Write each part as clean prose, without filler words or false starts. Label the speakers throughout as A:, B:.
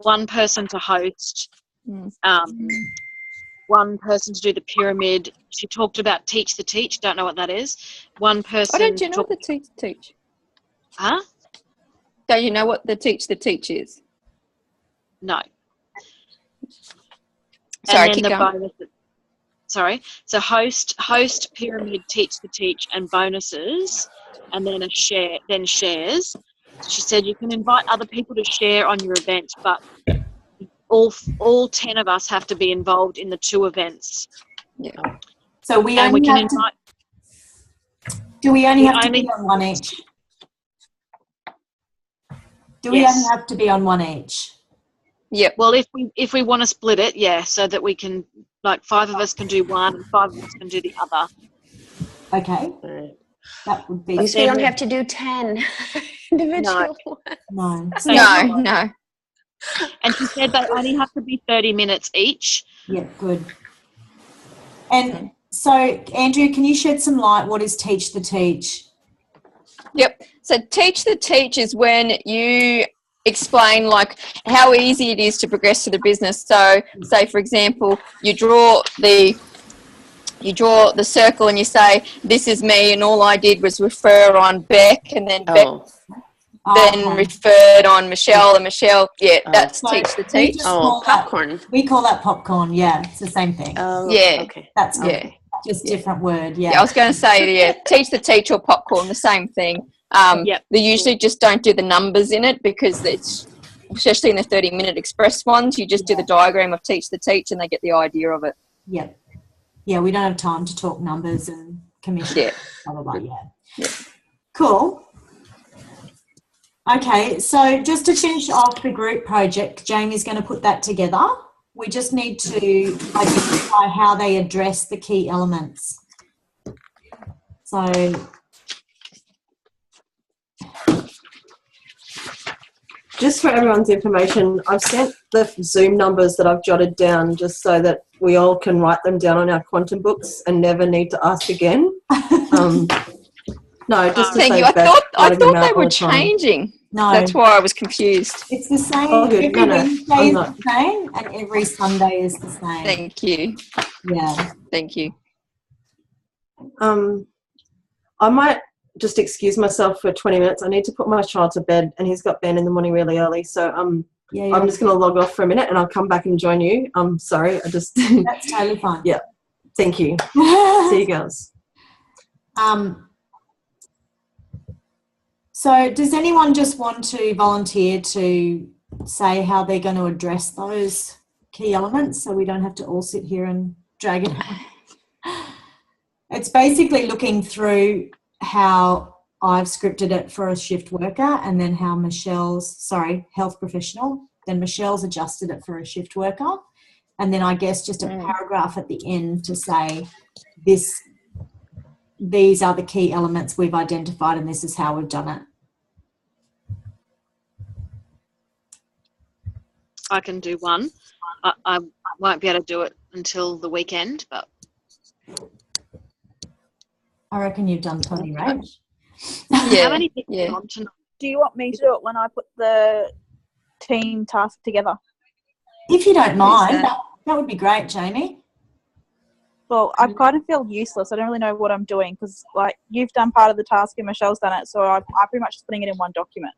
A: one person to host, one person to do the pyramid. She talked about teach the teach. Don't know what that is. One person.
B: Don't you know what the teach the teach?
A: Huh?
B: Don't you know what the teach the teach is?
A: No.
B: Sorry,
A: and then
B: keep
A: the
B: going.
A: bonuses. Sorry. So host, pyramid, teach the teach, and bonuses, and then shares. She said you can invite other people to share on your event, but all 10 of us have to be involved in the 2 events.
B: Yeah.
C: So we only have to. Do we only have to be on one each? Do we only have to be on one each?
B: Yeah.
A: Well, if we want to split it, so that we can, like, 5 of us can do one and 5 of us can do the other.
C: Okay. That would be.
D: At least we don't have to do 10 individual.
C: No.
B: No.
A: And she said they only have to be 30 minutes each.
C: Yeah, good. And so, Andrea, can you shed some light? What is teach the teach?
B: Yep. So teach the teach is when you explain like how easy it is to progress to the business. So say, for example, you draw the circle and you say, this is me, and all I did was refer on Beck, and then Beck then referred on Michelle, and Michelle, that's
C: so
B: teach the teach.
D: Popcorn.
C: We call that popcorn, it's the same thing.
D: Okay.
C: That's just different word,
B: I was going to say, teach the teach or popcorn, the same thing. They usually just don't do the numbers in it because it's, especially in the 30-minute express ones, you just do the diagram of teach the teach and they get the idea of it.
C: Yep. Yeah, we don't have time to talk numbers and commission. Blah, blah, blah. Yeah. Cool. Okay, so just to finish off the group project, Jamie's going to put that together. We just need to identify how they address the key elements. So
E: just for everyone's information, I've sent the Zoom numbers that I've jotted down just so that we all can write them down on our quantum books and never need to ask again. No, just to
B: thank you. I thought they were changing.
C: No,
B: that's why I was confused.
C: It's the same.
E: Every
C: Wednesday is the same, and every Sunday is the same.
B: Thank you.
C: Yeah.
B: Thank you.
E: I might just excuse myself for 20 minutes. I need to put my child to bed, and he's got band in the morning really early. So I'm just going to log off for a minute, and I'll come back and join you. I'm sorry.
C: That's totally fine.
E: Yeah. Thank you. See you girls.
C: So does anyone just want to volunteer to say how they're going to address those key elements so we don't have to all sit here and drag it out? It's basically looking through how I've scripted it for a shift worker, and then how health professional, then Michelle's adjusted it for a shift worker, and then I guess just a paragraph at the end to say these are the key elements we've identified and this is how we've done it.
A: I can do one. I won't be able to do it until the weekend, but
C: I reckon you've done plenty, Rach.
A: How many people on tonight?
F: Do you want me to do it when I put the team task together?
C: If you don't mind, that would be great, Jamie.
F: Well, I kind of feel useless. I don't really know what I'm doing because, like, you've done part of the task and Michelle's done it, so I'm pretty much just putting it in one document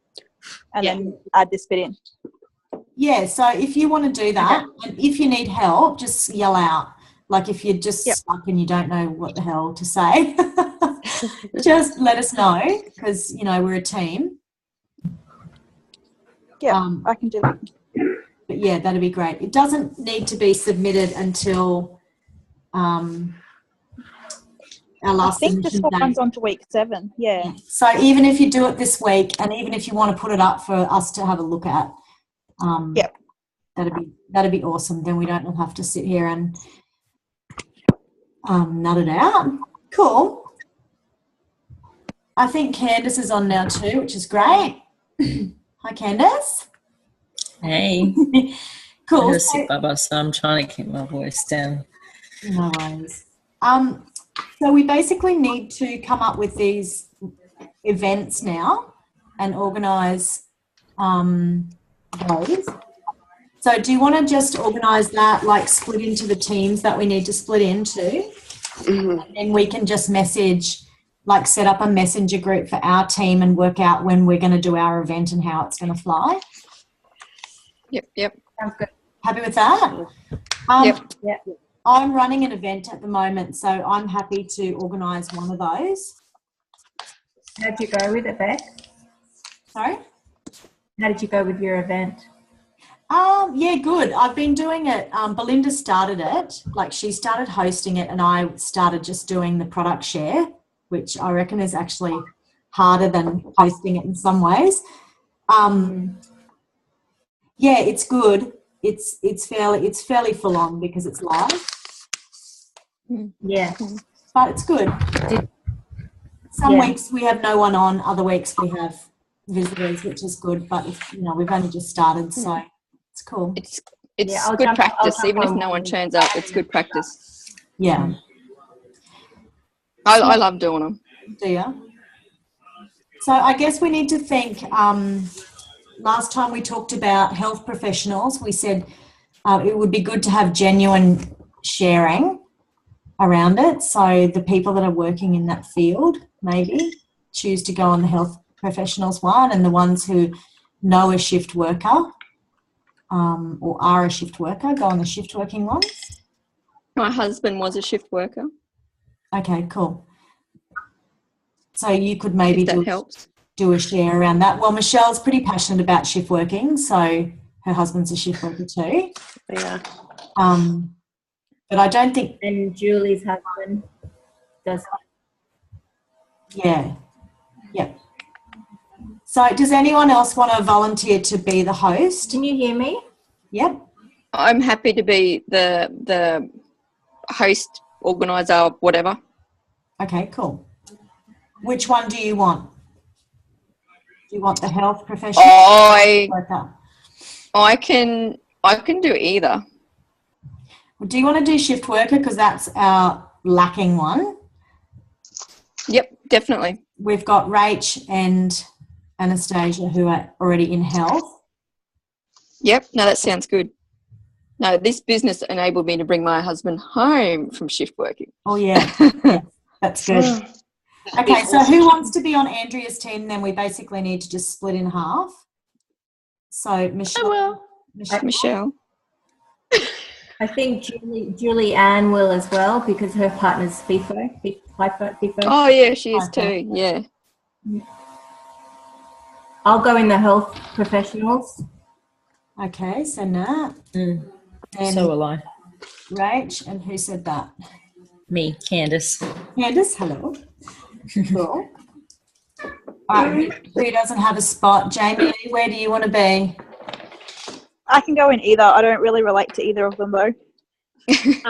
F: and then add this bit in.
C: Yeah, so if you want to do that, and if you need help, just yell out. Like if you're just stuck and you don't know what the hell to say, just let us know because, we're a team.
F: Yeah, I can do that.
C: But, yeah, that'd be great. It doesn't need to be submitted until our last
F: I think this runs on to week 7, yeah.
C: So even if you do it this week and even if you want to put it up for us to have a look at, that'd be awesome. Then we don't all have to sit here and nut it out. Cool. I think Candace is on now too, which is great. Hi, Candace.
G: Hey.
C: Cool.
G: I'm sick, Bubba, so I'm trying to keep my voice down.
C: No worries. So we basically need to come up with these events now and organise those. So do you want to just organise that, like split into the teams that we need to split into? And then we can just message, like set up a messenger group for our team and work out when we're going to do our event and how it's going to fly.
B: Yep.
C: Sounds good. Happy with that?
B: Yep.
C: I'm running an event at the moment, so I'm happy to organise one of those.
H: How'd you go with it, Beck?
C: Sorry?
H: How did you go with your event?
C: Yeah, good. I've been doing it. Belinda started it. Like, she started hosting it and I started just doing the product share, which I reckon is actually harder than hosting it in some ways. Yeah, it's good. It's fairly full on because it's live.
H: Yeah.
C: But it's good. Some weeks we have no one on, other weeks we have visitors, which is good, but we've only just started, so it's cool.
B: It's good practice. Even if no one turns up, it's good practice.
C: Yeah.
B: I love doing them.
C: Do you? So I guess we need to think, last time we talked about health professionals, we said it would be good to have genuine sharing around it. So the people that are working in that field maybe choose to go on the health professionals one, and the ones who know a shift worker or are a shift worker go on the shift working ones.
B: My husband was a shift worker.
C: Okay, cool. So you could maybe do a share around that. Well, Michelle's pretty passionate about shift working, so her husband's a shift worker too.
D: Yeah.
C: But I don't think...
H: And Julie's husband does.
C: Yeah. Yep. So does anyone else want to volunteer to be the host?
H: Can you hear me?
C: Yep.
B: I'm happy to be the host, organiser, whatever.
C: Okay, cool. Which one do you want? Do you want the health professional?
B: I can do either.
C: Do you want to do shift worker, because that's our lacking one?
B: Yep, definitely.
C: We've got Rach and Anastasia who are already in health.
B: Yep, no, that sounds good. No, this business enabled me to bring my husband home from shift working.
C: Oh, yeah. Yeah, that's good. Okay, so who wants to be on Andrea's team? Then we basically need to just split in half. So Michelle.
D: I will.
B: Michelle.
H: I think Julie Ann will as well, because her partner's FIFO.
B: Oh, yeah, she is too, yeah.
H: I'll go in the health professionals.
C: Okay, so Nat.
G: So will I.
C: Rach, and who said that?
G: Me, Candace.
C: Candace, hello. Cool. All right, who doesn't have a spot? Jamie, where do you want to be?
F: I can go in either. I don't really relate to either of them though.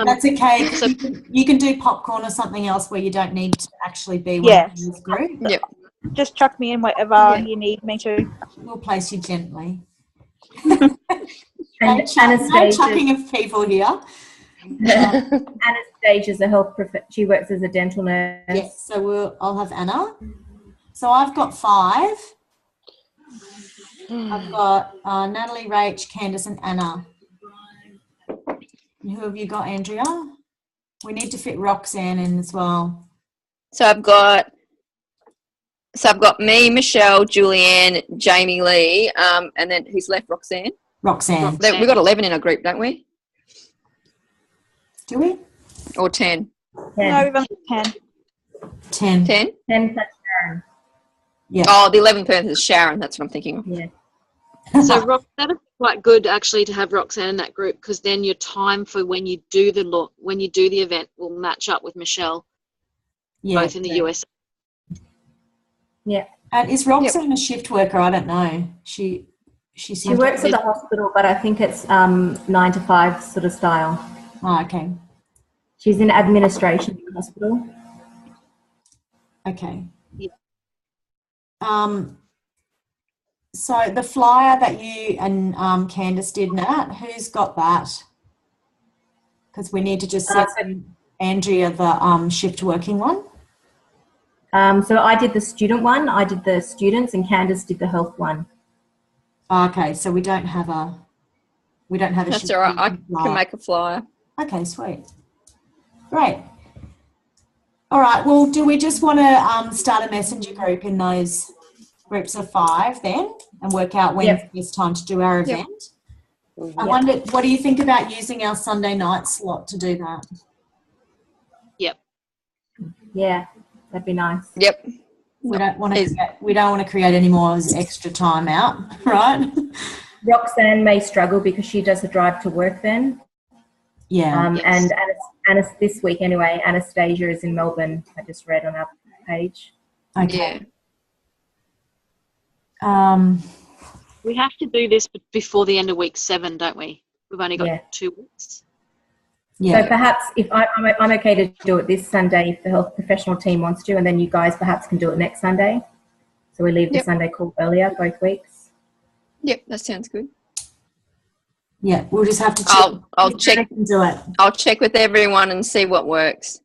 C: That's okay. So you can do popcorn or something else where you don't need to actually be one of this group.
B: Yep.
F: Just chuck me in wherever you need me to.
C: We'll place you gently.
H: And
C: no chucking of people here.
H: Anastasia's a health she works as a dental nurse.
C: Yes, so I'll have Anna. So I've got 5. I've got Natalie, Rach, Candace and Anna. And who have you got, Andrea? We need to fit Roxanne in as well.
B: So I've got me, Michelle, Julianne, Jamie Lee, and then who's left? Roxanne.
C: Roxanne.
B: We've got 11 in our group, don't we?
C: Do we?
B: Or 10?
H: 10.
F: No, we've only 10.
C: 10.
B: 10?
H: 10 plus Sharon.
C: Yeah.
B: Oh, the 11th person is Sharon. That's what I'm thinking of.
H: Yeah.
A: So Roxanne is quite good actually to have Roxanne in that group, because then your time for when you do the event will match up with Michelle, both in the US.
H: Yeah.
C: And is Roxanne a shift worker? I don't know. She
H: works at the hospital, but I think it's 9 to 5 sort of style.
C: Oh, okay.
H: She's in administration in the hospital.
C: Okay. Yeah. So the flyer that you and Candace did, Nat, who's got that? Because we need to just send Andrea the shift working one.
H: So I did the student one, I did the students, and Candace did the health one.
C: Okay, so we don't have a We don't have a
B: That's
C: sheet.
B: all right. I
C: flyer.
B: can make a flyer.
C: Okay, sweet. Great. All right. Well, do we just want to start a messenger group in those groups of 5 then and work out when's the best time to do our event? I wondered, what do you think about using our Sunday night slot to do that?
A: Yep.
H: Yeah, that'd be nice.
B: Yep.
C: We don't want to create any more extra time out, right?
H: Roxanne may struggle because she does the drive to work then.
C: Yeah.
H: And this week anyway, Anastasia is in Melbourne. I just read on our page.
C: Okay.
B: Yeah.
A: We have to do this before the end of week 7, don't we? We've only got 2 weeks.
H: Yeah. So perhaps if I'm okay to do it this Sunday if the health professional team wants to, and then you guys perhaps can do it next Sunday. So we leave the Sunday call earlier both weeks.
B: Yep, that sounds good.
C: Yeah, we'll just have to check.
B: I'll check.
C: Do it.
B: I'll check with everyone and see what works.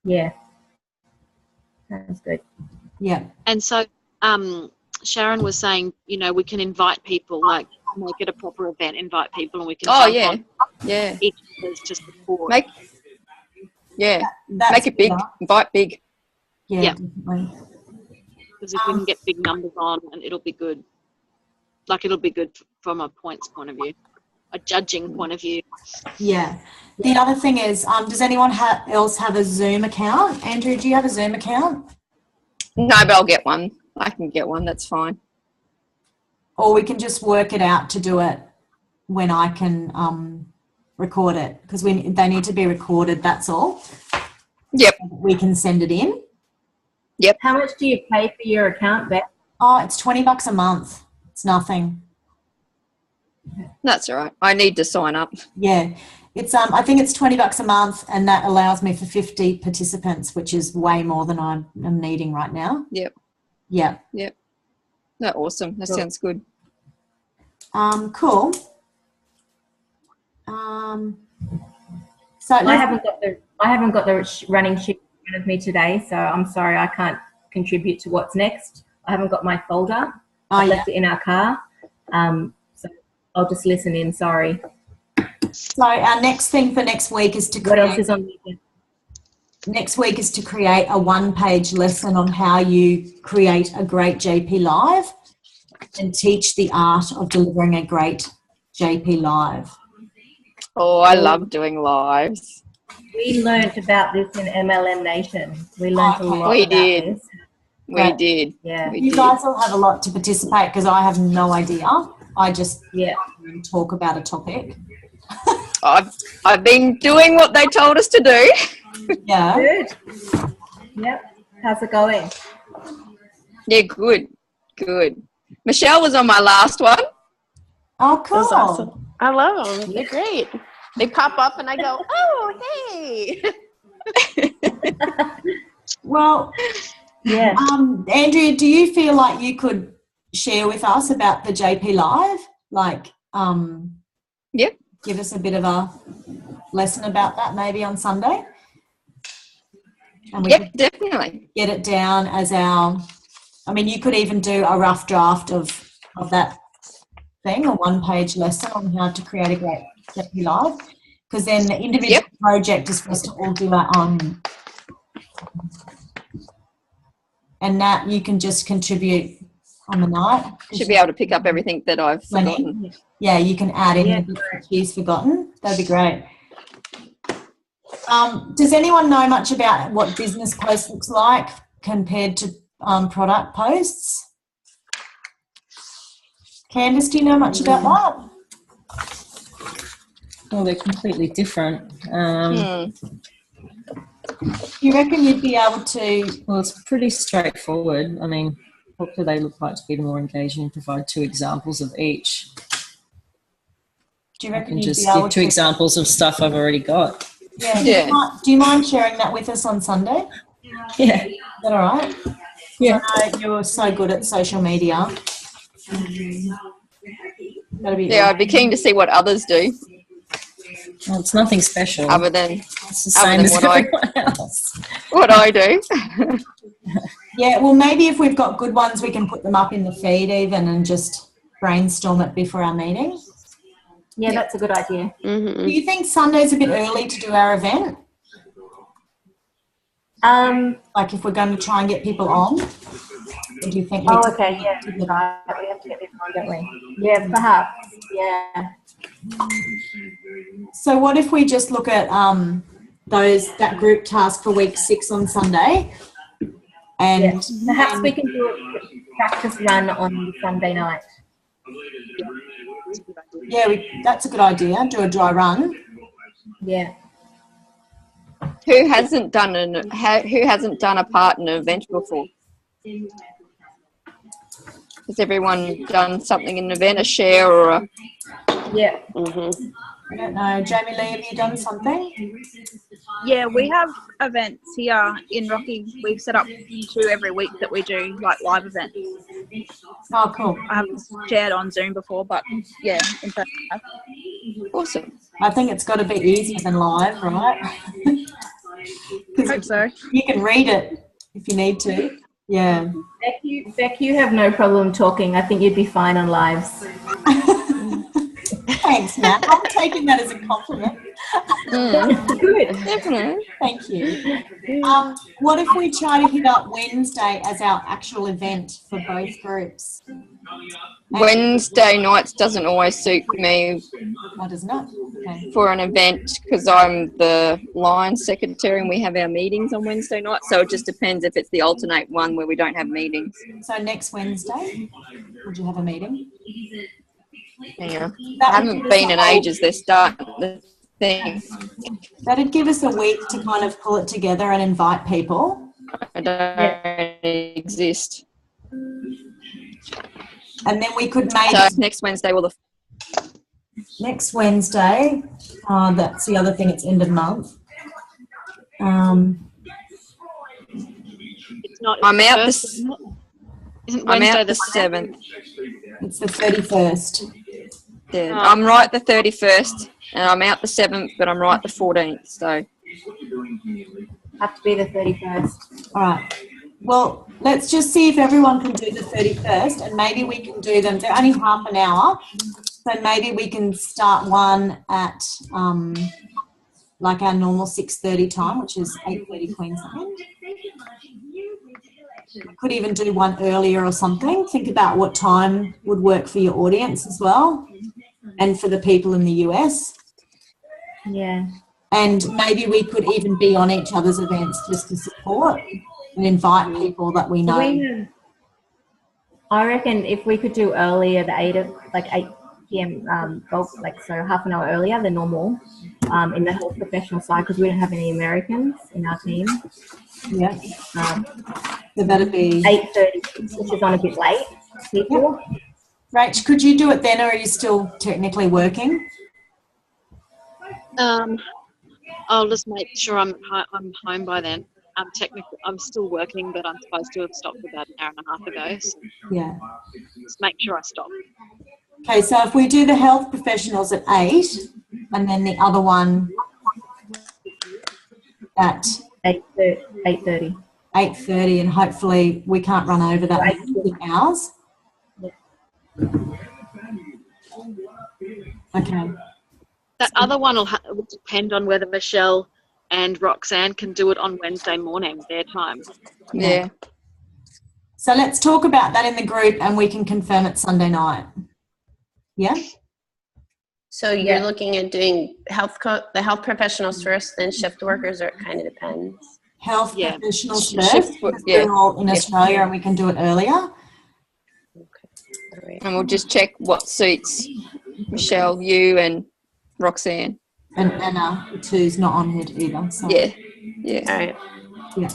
H: Yeah. Sounds good.
C: Yeah.
A: And so Sharon was saying, we can invite people, like make it a proper event, invite people, and we can jump on each of those to support.
B: Make it big. Invite big.
C: Yeah, definitely.
A: Because if we can get big numbers on, and it'll be good. Like, it'll be good from a points point of view, a judging point of view.
C: Yeah. The other thing is, does anyone else have a Zoom account? Andrew, do you have a Zoom account?
B: No, but I'll get one. I can get one. That's fine.
C: Or we can just work it out to do it when I can record it, because they need to be recorded, that's all.
B: Yep.
C: We can send it in.
B: Yep.
H: How much do you pay for your account, Beth?
C: Oh, it's $20 a month. It's nothing.
B: That's all right. I need to sign up.
C: Yeah. It's I think it's $20 a month, and that allows me for 50 participants, which is way more than I'm needing right now.
B: Yep.
C: Yeah.
B: Yep. That's awesome. That sounds good.
C: Cool. So
H: I haven't got the running sheet in front of me today, so I'm sorry I can't contribute to what's next. I haven't got my folder. I left it in our car, so I'll just listen in. Sorry.
C: So our next thing for next week is to
H: what else is on the agenda?
C: Next week is to create a 1-page lesson on how you create a great JP Live and teach the art of delivering a great JP Live.
B: Oh, I love doing lives.
H: We learnt about this in MLM Nation. We learnt a lot
B: we
H: about
B: did.
H: this.
B: We did.
H: Yeah.
C: You guys will have a lot to participate because I have no idea. I just talk about a topic.
B: I've been doing what they told us to do.
C: Yeah.
H: Good. Yep. How's it going?
B: Yeah, good. Good. Michelle was on my last one.
C: Oh, cool.
D: That's awesome. I love them. They're great. They pop up and I go, oh, hey.
C: Well,
H: yeah.
C: Andrea, do you feel like you could share with us about the JP Live? Like,
B: Yep.
C: Give us a bit of a lesson about that maybe on Sunday? And we could
B: definitely.
C: Get it down as you could even do a rough draft of that thing, a 1-page lesson on how to create a great JP Live, because then the individual project is for us to all do our own. And that you can just contribute on the night.
B: Should be able to pick up everything that I've forgotten.
C: Yeah, you can add in the bits that she's forgotten. That'd be great. Does anyone know much about what business post looks like compared to product posts? Candice, do you know much about that?
G: Well, they're completely different.
C: You reckon you'd be able to?
G: Well, it's pretty straightforward. I mean, what do they look like to be more engaging? Provide 2 examples of each.
C: Do you reckon
G: I can
C: you'd
G: just
C: be able
G: give 2 examples of stuff I've already got.
C: Yeah. Do you mind sharing that with us on Sunday?
G: Yeah.
C: Is that all right?
G: Yeah.
C: You're so good at social media.
B: I'd be keen to see what others do.
G: Well, it's nothing special.
B: Other than
G: it's the same as everyone else.
B: What I do.
C: Yeah, well, maybe if we've got good ones, we can put them up in the feed even and just brainstorm it before our meeting.
H: Yeah, that's a good idea.
C: Do you think Sunday's a bit early to do our event? Like if we're going to try and get people on? Or do you think
H: okay, yeah, right. We have to get people on, don't we? Yeah, perhaps, yeah.
C: So what if we just look at that group task for week 6 on Sunday? And
H: perhaps we can do a practice run on Sunday night.
C: Yeah, that's a good idea. Do a dry run.
H: Yeah.
B: Who hasn't done a part in an event before? Has everyone done something in an event, a share or a?
H: Yeah.
C: I don't know. Jamie Lee, have you done something?
F: Yeah, we have events here in Rocky. We've set up 2 every week that we do, like live events.
C: Oh, cool.
F: I haven't shared on Zoom before, but yeah, in person.
B: Awesome.
C: I think it's got to be easier than live, right?
F: I hope so.
C: You can read it if you need to. Yeah.
H: Beck, you have no problem talking. I think you'd be fine on lives.
C: Thanks, Matt. I'm taking that as a compliment.
H: Good.
B: Definitely.
C: Thank you. What if we try to hit up Wednesday as our actual event for both groups?
B: Wednesday nights doesn't always suit me.
C: Why doesn't it? Okay.
B: For an event, because I'm the line secretary and we have our meetings on Wednesday night, so it just depends if it's the alternate one where we don't have meetings.
C: So next Wednesday, would you have a meeting?
B: Yeah. I haven't been in ages. They're starting the thing.
C: That'd give us a week to kind of pull it together and invite people.
B: I don't exist.
C: And then we could make...
B: So next Wednesday will
C: Next Wednesday, that's the other thing, it's end of month.
A: It's not.
B: I'm out
A: first, isn't
B: I'm
A: Wednesday
B: out the 7th.
C: It's the 31st.
B: Yeah. I'm right the 31st, and I'm out the 7th, but I'm right the 14th. So
H: Have to be the 31st.
C: All right. Well, let's just see if everyone can do the 31st, and maybe we can do them. They're only half an hour, so maybe we can start one at like our normal 6:30 time, which is 8:30 Queensland. Could even do one earlier or something. Think about what time would work for your audience as well, and for the people in the US.
H: Yeah.
C: And maybe we could even be on each other's events just to support and invite people that we know.
H: I reckon if we could do earlier, the 8 p.m. So half an hour earlier than normal, in the health professional side, because we don't have any Americans in our team.
C: Yeah. So that'd be
H: 8:30, which is on a bit late. People.
C: Yep. Rach, could you do it then, or are you still technically working?
A: I'll just make sure I'm home by then. I'm still working, but I'm supposed to have stopped about an hour and a half ago. So
C: yeah.
A: Just make sure I stop.
C: Okay, so if we do the health professionals at 8, and then the other one at
H: 8:30.
C: 8:30, and hopefully we can't run over that hours. Okay.
A: That other one will depend on whether Michelle and Roxanne can do it on Wednesday morning, their time.
B: Yeah.
C: So let's talk about that in the group, and we can confirm it Sunday night. Yeah?
D: So you're looking at doing the health professionals first, then shift workers, or it kind of depends?
C: Health professionals first, because we're all in Australia and we can do it earlier.
D: Okay. All right.
B: And we'll just check what suits Michelle, you, and Roxanne.
C: And Anna, who's not on here either. So.
B: Yeah. Yeah.
D: All right.
C: Yeah.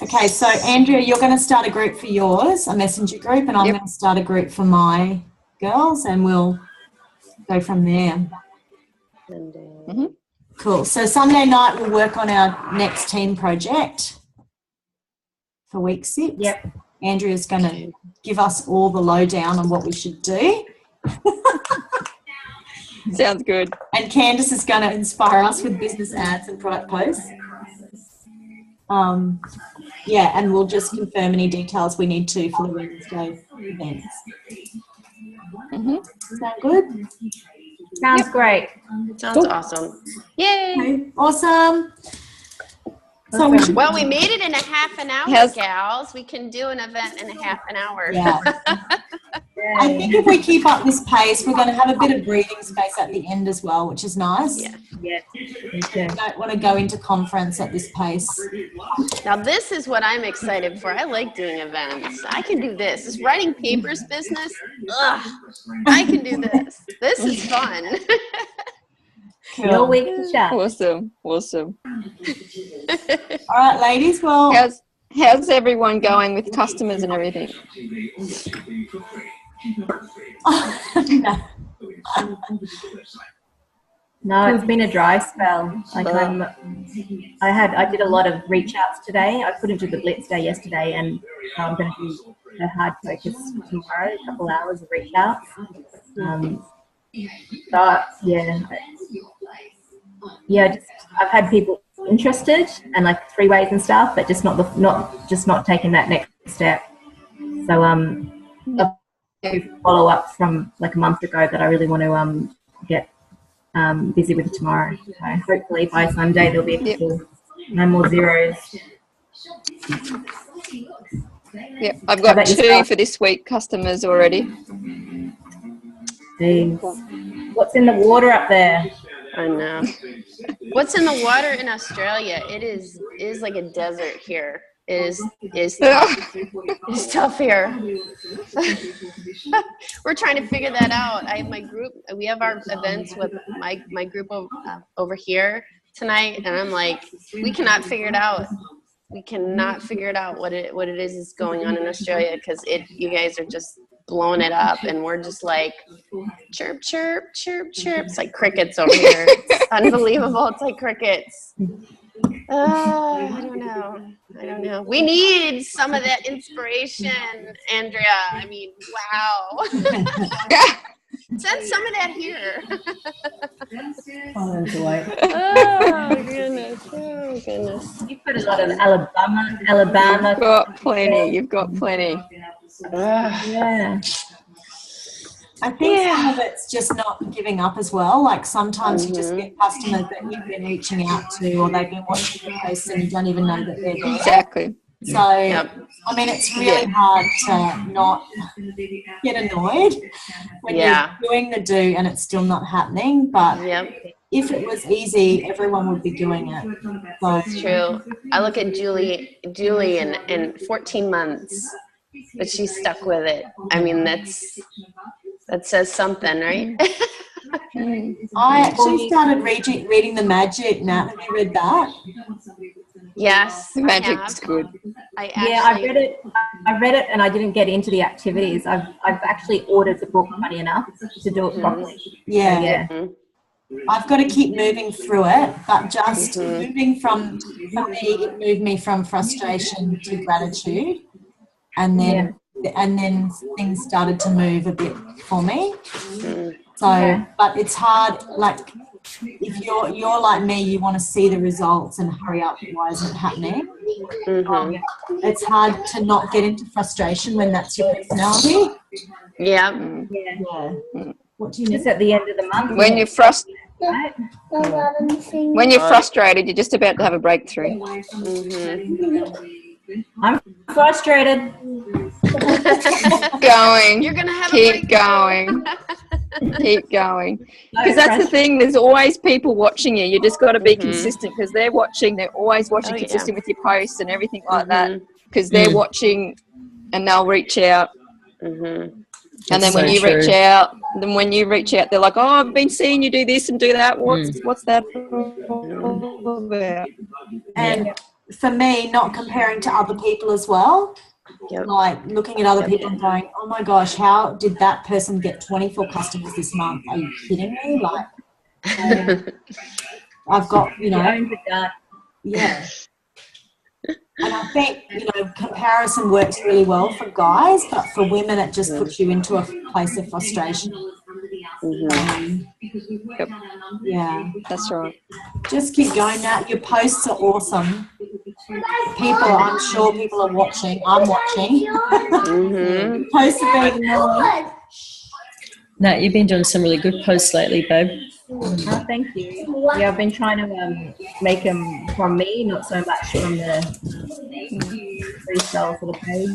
C: Okay, so Andrea, you're going to start a group for yours, a messenger group, and I'm going to start a group for my girls, and we'll go from there.
B: Mm-hmm.
C: Cool. So Sunday night we'll work on our next team project for week 6.
H: Yep.
C: Andrea's going to give us all the lowdown on what we should do.
B: Sounds good.
C: And Candice is going to inspire us with business ads and product posts. Yeah, and we'll just confirm any details we need to for the Wednesday events.
B: Mm-hmm.
C: Sound good?
H: Sounds great.
D: Sounds awesome. Yay!
C: Okay, awesome. So we should,
D: Well, we made it in a half an hour, gals. We can do an event in a half an hour.
C: yeah. I think if we keep up this pace, we're going to have a bit of breathing space at the end as well, which is nice.
D: Yeah.
H: Yeah.
C: I don't want to go into conference at this pace.
D: Now, this is what I'm excited for. I like doing events. I can do this. This writing papers business, ugh, I can do this. This is fun.
H: No week to chat.
B: Awesome. Awesome.
C: All right, ladies. Well,
B: how's everyone going with customers and everything?
H: No, it's been a dry spell. Like I did a lot of reach outs today. I couldn't do the blitz day yesterday, and I'm going to do a hard focus tomorrow. A couple hours of reach outs. But I've had people interested and like 3-ways and stuff, but just not taking that next step. So I'll follow up from like a month ago that I really want to get busy with tomorrow. So hopefully by Sunday there'll be no more zeros.
B: Yep, I've got 2 for this week customers already.
H: Jeez. What's in the water up there?
D: I know. What's in the water in Australia? It is like a desert here. Is tough. It's tough here. We're trying to figure that out. I have my group. We have our events with my group over here tonight, and I'm like, we cannot figure it out. We cannot figure it out what it is going on in Australia, because you guys are just blowing it up, and we're just like chirp, chirp, chirp, chirp. It's like crickets over here. It's unbelievable. It's like crickets. I don't know. We need some of that inspiration, Andrea. I mean, wow. Send some of that here.
H: Oh, boy.
D: Oh, goodness.
H: You've got a lot of Alabama.
B: You've got plenty.
H: Yeah.
C: I think some of it's just not giving up as well. Like sometimes you just get customers that you've been reaching out to, or they've been watching the posts and you don't even know that they're there.
B: Exactly.
C: So, I mean, it's really hard to not get annoyed when you're doing the do and it's still not happening. But if it was easy, everyone would be doing it. So,
D: it's true. I look at Julie in 14 months, but she's stuck with it. I mean, that says something, right?
C: I actually started reading The Magic. Nat, have you read that?
D: Yes,
B: The Magic's good.
H: I read it, and I didn't get into the activities. I've actually ordered the book, funny enough, to do it properly.
C: Yeah. I've got to keep moving through it, but just moving for me, it moved me from frustration to gratitude, and then things started to move a bit for me. So, but it's hard. Like if you're like me, you want to see the results and hurry up. Why isn't it happening? It's hard to not get into frustration when that's your personality.
D: Yeah.
C: What do you miss
H: at the end of the month?
B: When you're frustrated, you're just about to have a breakthrough.
H: I'm frustrated.
B: Going.
D: You're gonna have
B: keep going. Keep going. Because that's the thing. There's always people watching you. You just got to be consistent, because they're watching. They're always watching, consistent with your posts and everything like that. Because they're watching, and they'll reach out. And then when you reach out, they're like, "Oh, I've been seeing you do this and do that. What's that all about?"
C: And for me, not comparing to other people as well. Like looking at other people and going, "Oh my gosh, how did that person get 24 customers this month? Are you kidding me?" Like, I've got, And I think, comparison works really well for guys, but for women, it just puts you into a place of frustration. Yeah,
B: that's right.
C: Just keep going, Nat. Your posts are awesome. I'm sure people are watching. I'm watching. Posts are being
G: Nat, you've been doing some really good posts lately, babe.
H: Oh, thank you. Yeah, I've been trying to make them from me, not so much from the freestyle for the page.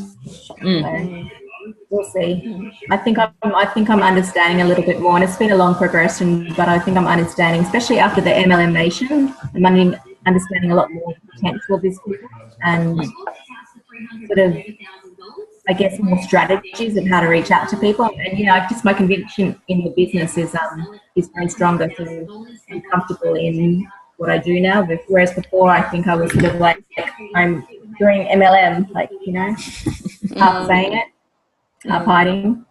H: So we'll see. I think I'm understanding a little bit more, and it's been a long progression, but I think I'm understanding, especially after the MLM Nation, I'm understanding a lot more potential of this business and sort of, I guess, more strategies of how to reach out to people. And just my conviction in the business is very stronger. So I'm comfortable in what I do now. Whereas before, I think I was sort of like I'm doing MLM, like half saying it, half hiding.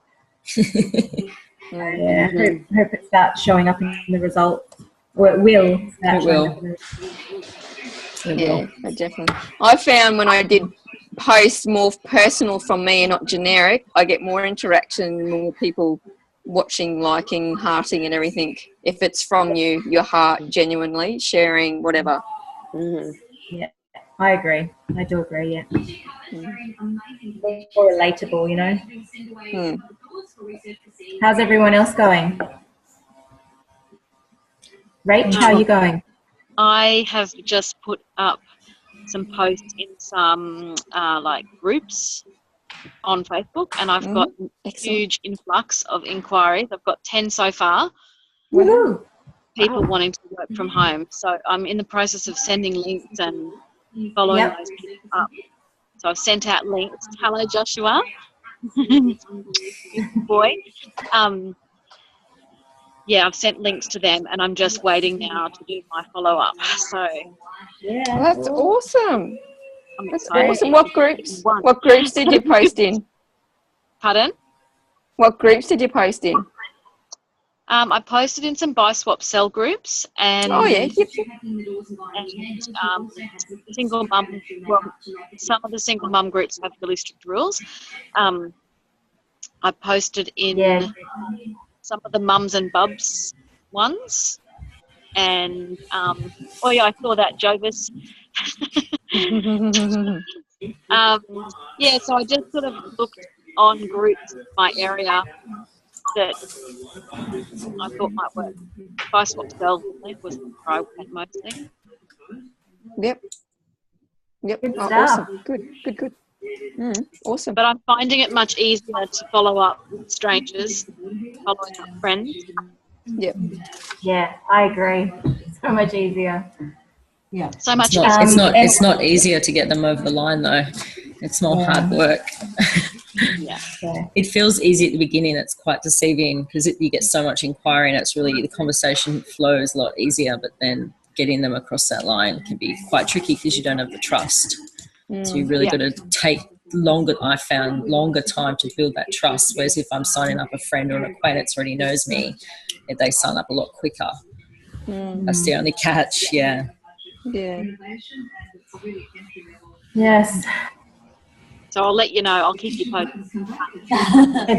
H: Yeah, hope it starts showing up in the results. Or it will.
B: It will. Yeah, definitely. I found when I did post more personal from me and not generic, I get more interaction, more people watching, liking, hearting and everything. If it's from you, your heart, genuinely sharing, whatever.
H: Yeah, I agree. I do agree, yeah. More relatable, How's everyone else going? Rach, how are you going?
A: I have just put up some posts in some groups on Facebook, and I've got a huge influx of inquiries. I've got 10 so far.
H: Woohoo!
A: People wanting to work from home. So I'm in the process of sending links and following those people up. So I've sent out links. Hello, Joshua. Boy. I've sent links to them, and I'm just waiting now to do my follow-up. So
B: that's awesome.
A: That's
B: awesome. What groups did you post in?
A: Pardon?
B: What groups did you post in?
A: I posted in some buy swap sell groups and single mum. Well, some of the single mum groups have really strict rules. I posted in some of the mums and bubs ones, and I saw that, Jovis. So I just sort of looked on groups in my area that I thought might work. Buy swap sell was where I went mostly.
B: Yep. Awesome. Good. Awesome.
A: But I'm finding it much easier to follow up with strangers, following up friends.
B: Yep.
H: Yeah, I agree. So much easier.
C: Yeah.
A: So much
G: easier. It's not easier to get them over the line though. It's more hard work. It feels easy at the beginning. It's quite deceiving because you get so much inquiry, and it's really, the conversation flows a lot easier, but then getting them across that line can be quite tricky because you don't have the trust. So you really got to take I found longer time to build that trust. Whereas if I'm signing up a friend or an acquaintance already knows me, they sign up a lot quicker. That's the only catch. Yeah.
H: Yes.
A: So I'll let you know. I'll keep you posted.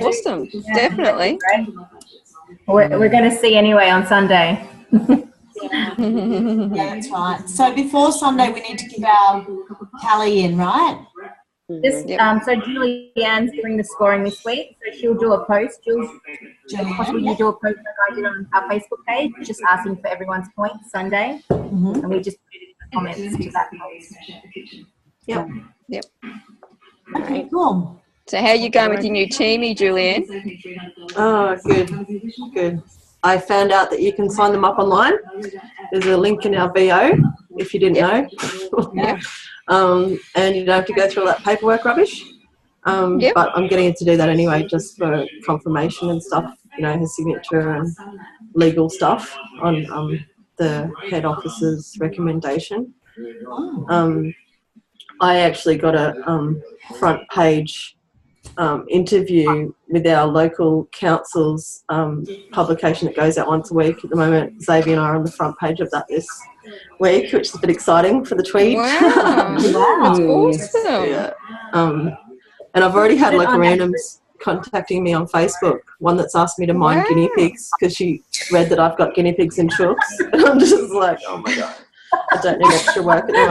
B: Awesome. Definitely.
H: We're going to see anyway on Sunday.
C: Yeah, that's right. So before Sunday, we need to give our tally in, right?
H: So Julianne's doing the scoring this week, so she'll do a post. Possibly you do a post like I did on our Facebook page, just asking for everyone's points Sunday, and we just put it in the comments to that post.
B: Yep.
C: Okay, cool.
B: So how are you going with your new teamie, Julianne?
E: Oh, good. I found out that you can sign them up online. There's a link in our bio if you didn't know. And you don't have to go through all that paperwork rubbish. But I'm getting it to do that anyway, just for confirmation and stuff, his signature and legal stuff on the head office's recommendation. I actually got a front page interview with our local council's publication that goes out once a week. At the moment, Xavier and I are on the front page of that this week, which is a bit exciting for the tweet.
B: Wow, that's awesome.
E: Yeah. And I've already had randoms contacting me on Facebook, one that's asked me to mine guinea pigs because she read that I've got guinea pigs and chooks. And I'm just like, oh my God, I don't need extra work at the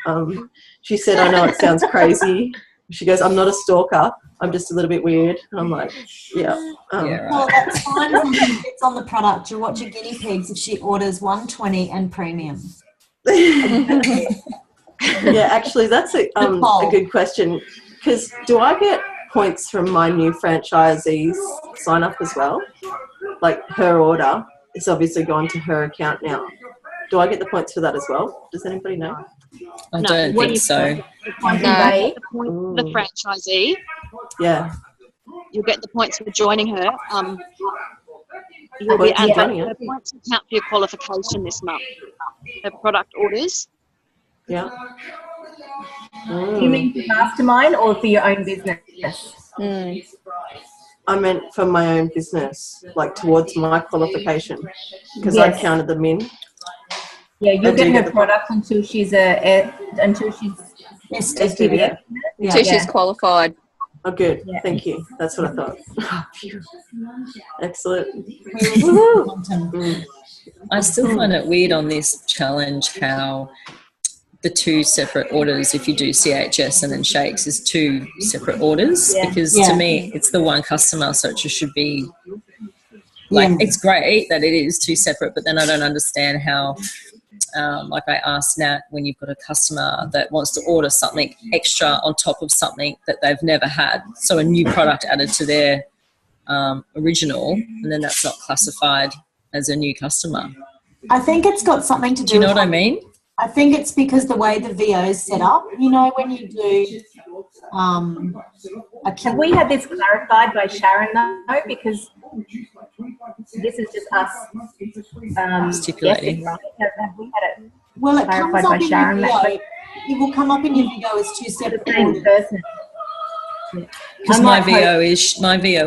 E: moment. She said, I know it sounds crazy, She goes, I'm not a stalker. I'm just a little bit weird. And I'm like, yeah.
C: Well, that's fine as long as it's on the product. You'll watch your guinea pigs if she orders 120 and premium.
E: Yeah, actually, that's a good question. Because do I get points from my new franchisees sign up as well? Like her order, it's obviously gone to her account now. Do I get the points for that as well? Does anybody know?
G: I don't think so.
A: The franchisee.
E: Yeah.
A: You'll get the points for joining her. You'll be her points will count for your qualification this month. Her product orders.
E: Yeah.
H: Do you mean for mastermind or for your own business?
E: I meant for my own business, like towards my qualification, because I counted them in.
H: Yeah, you'll get her product until she's until she's
B: she's qualified.
E: Oh, good. Yeah. Thank you. That's what I thought. Excellent.
G: I still find it weird on this challenge how the two separate orders, if you do CHS and then shakes, is two separate orders, because to me it's the one customer, so it just should be like it's great that it is two separate, but then I don't understand how like I asked Nat, when you've got a customer that wants to order something extra on top of something that they've never had, so a new product added to their original, and then that's not classified as a new customer.
C: I think it's got something to do.
G: Do you know what I mean?
C: I think it's because the way the VO is set up. You know, when you do
H: have we had this clarified by Sharon though? Because this is just us
G: stipulating.
H: Right? Have we had it?
C: Well, it comes up in your video. It will come up in your video as two separate
H: person.
G: Because my VO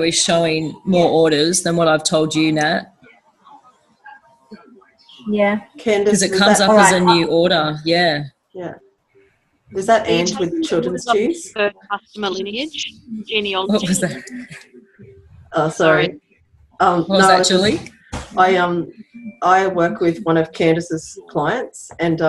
G: is showing more orders than what I've told you, Nat.
H: Yeah.
G: Because it comes up as a new order. Yeah.
E: Yeah. Is that Ange with children's cheese?
A: Customer lineage, genealogy.
G: What was that?
E: Oh, sorry.
G: What was that, Julie?
E: I work with one of Candace's clients, and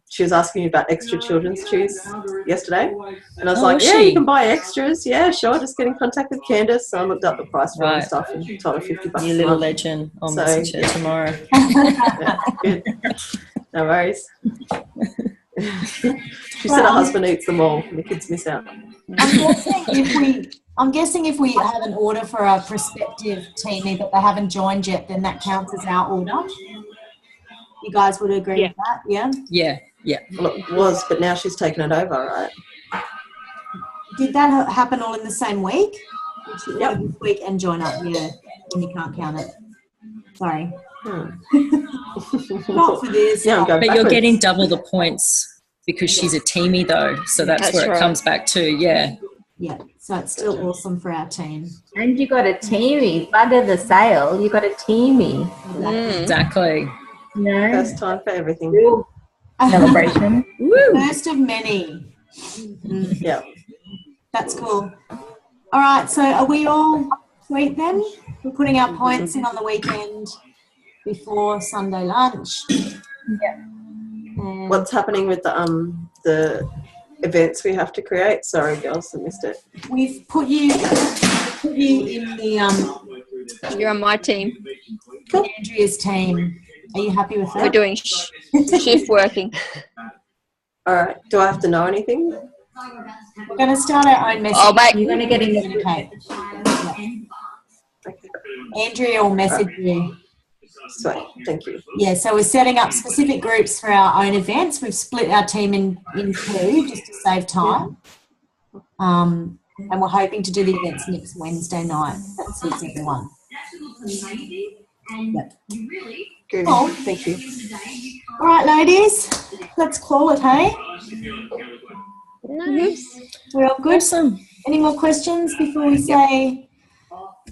E: she was asking me about extra children's cheese yesterday, and I was like, "Yeah, you can buy extras. Yeah, sure. Just get in contact with Candace." So I looked up the price for all the stuff and told her $50.
G: You little legend. I'll message her tomorrow.
E: Good. No worries. She said her husband eats them all, and the kids miss out.
C: I'm guessing if we have an order for a prospective teamie but they haven't joined yet, then that counts as our order. You guys would agree with that, yeah?
G: Yeah.
E: Well, it was, but now she's taken it over, right?
C: Did that happen all in the same week? Yep. This week and join up, yeah, when you can't count it. Sorry. Not for this.
E: Yeah,
G: but you're getting double the points because she's a teamie though, so that's where it comes back to, yeah.
C: Yeah, so it's still awesome for our team.
H: And you got a teamie. Under the sale, you got a teamie.
G: Exactly.
H: No.
E: First time for everything.
H: Celebration.
C: First of many.
E: Yeah.
C: That's cool. All right, so are we all sweet then? We're putting our points in on the weekend before Sunday lunch.
H: Yeah.
C: And
E: what's happening with the events we have to create? Sorry, girls, I missed it.
C: we've put you in the
B: You're on my team.
C: Andrea's team. Are you happy with that?
B: We're doing shift working.
E: All right. Do I have to know anything?
C: We're going to start our own message.
B: Oh, mate.
C: You're going to get in the okay. Andrea will message you.
E: Sweet. Thank you.
C: Yeah, so we're setting up specific groups for our own events. We've split our team in two just to save time. And we're hoping to do the events next Wednesday night. That suits everyone. Yep.
E: Good.
C: Cool.
E: Thank you.
C: All right, ladies, let's call it, hey?
D: Nice.
C: We're all good?
G: Awesome.
C: Any more questions before we say,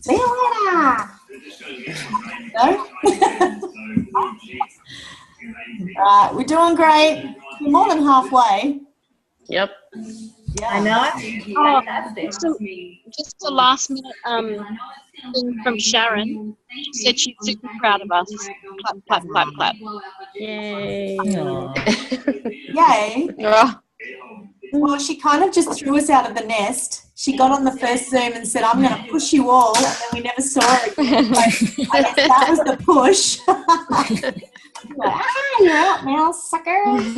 C: see you later? No? Right, we're doing great. We're more than halfway.
D: Yep.
C: Yeah.
H: I know.
A: Oh,
H: Fantastic.
A: just a last minute thing from Sharon. She said she's super proud of us. Clap, clap, clap, clap.
D: Yay.
G: Aw.
C: Yay. Well, she kind of just threw us out of the nest. She got on the first Zoom and said, I'm going to push you all, and then we never saw her again. So I guess that was the push. Like, you're out now, sucker.
H: It's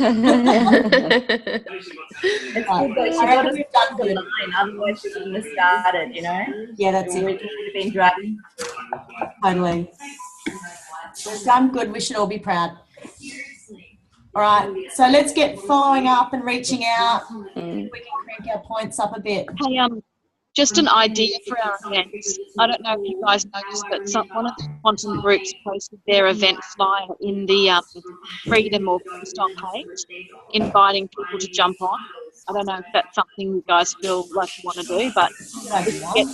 H: good that she got us done the line, otherwise she wouldn't have started, you know?
C: Yeah, that's it.
H: It would have been dragging.
C: Totally. We've done good. We should all be proud. All right, so let's get following up and reaching out. We can crank our points up a bit.
A: Hey, just an idea for our events. I don't know if you guys noticed, but one of the quantum groups posted their event flyer in the Freedom or Freestyle page, inviting people to jump on. I don't know if that's something you guys feel like you want to do, but we can get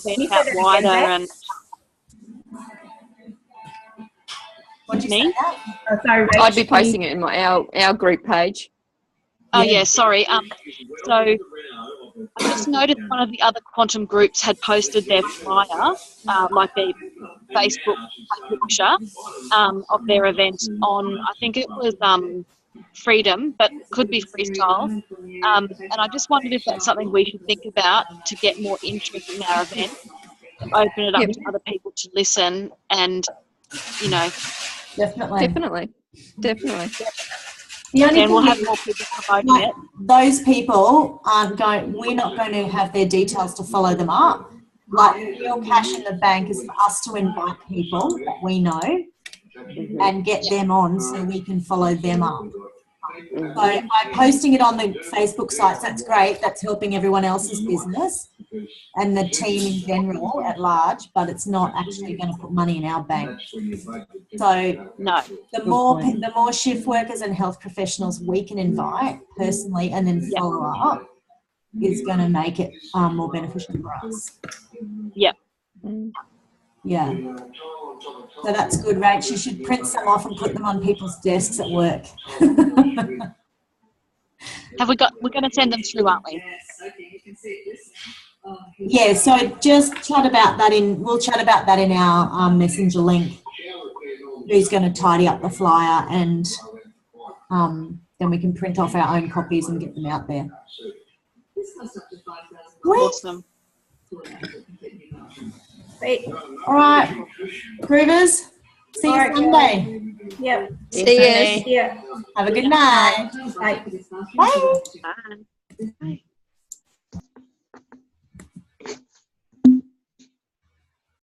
A: the event out wider and.
C: What did you say?
H: Oh, sorry, Rach,
B: I'd be posting it in our group page.
A: Oh yeah, sorry. So I just noticed one of the other quantum groups had posted their flyer, like their Facebook picture of their event on. I think it was Freedom, but could be Freestyle. And I just wondered if that's something we should think about to get more interest in our event, open it up to other people to listen, and you know.
C: Definitely.
A: The only we'll have more people promoting it.
C: Those people aren't going. We're not going to have their details to follow them up. Like real cash in the bank is for us to invite people that we know and get them on so we can follow them up. So by posting it on the Facebook sites, that's great. That's helping everyone else's business and the team in general at large, but it's not actually going to put money in our bank. So
A: no,
C: the more shift workers and health professionals we can invite personally and then follow up is going to make it more beneficial for us.
A: Yeah.
C: Yeah. So that's good, Rach. You should print some off and put them on people's desks at work.
A: We're going to send them through, aren't we?
C: Yeah, so just chat about that we'll chat about that in our messenger link. Who's going to tidy up the flyer, and then we can print off our own copies and get them out there.
A: Awesome.
C: Great. All right, Groovers. See you Sunday.
H: Yep.
B: See you.
H: Yeah.
C: Have a good night.
H: Bye.
C: Bye.
A: Bye.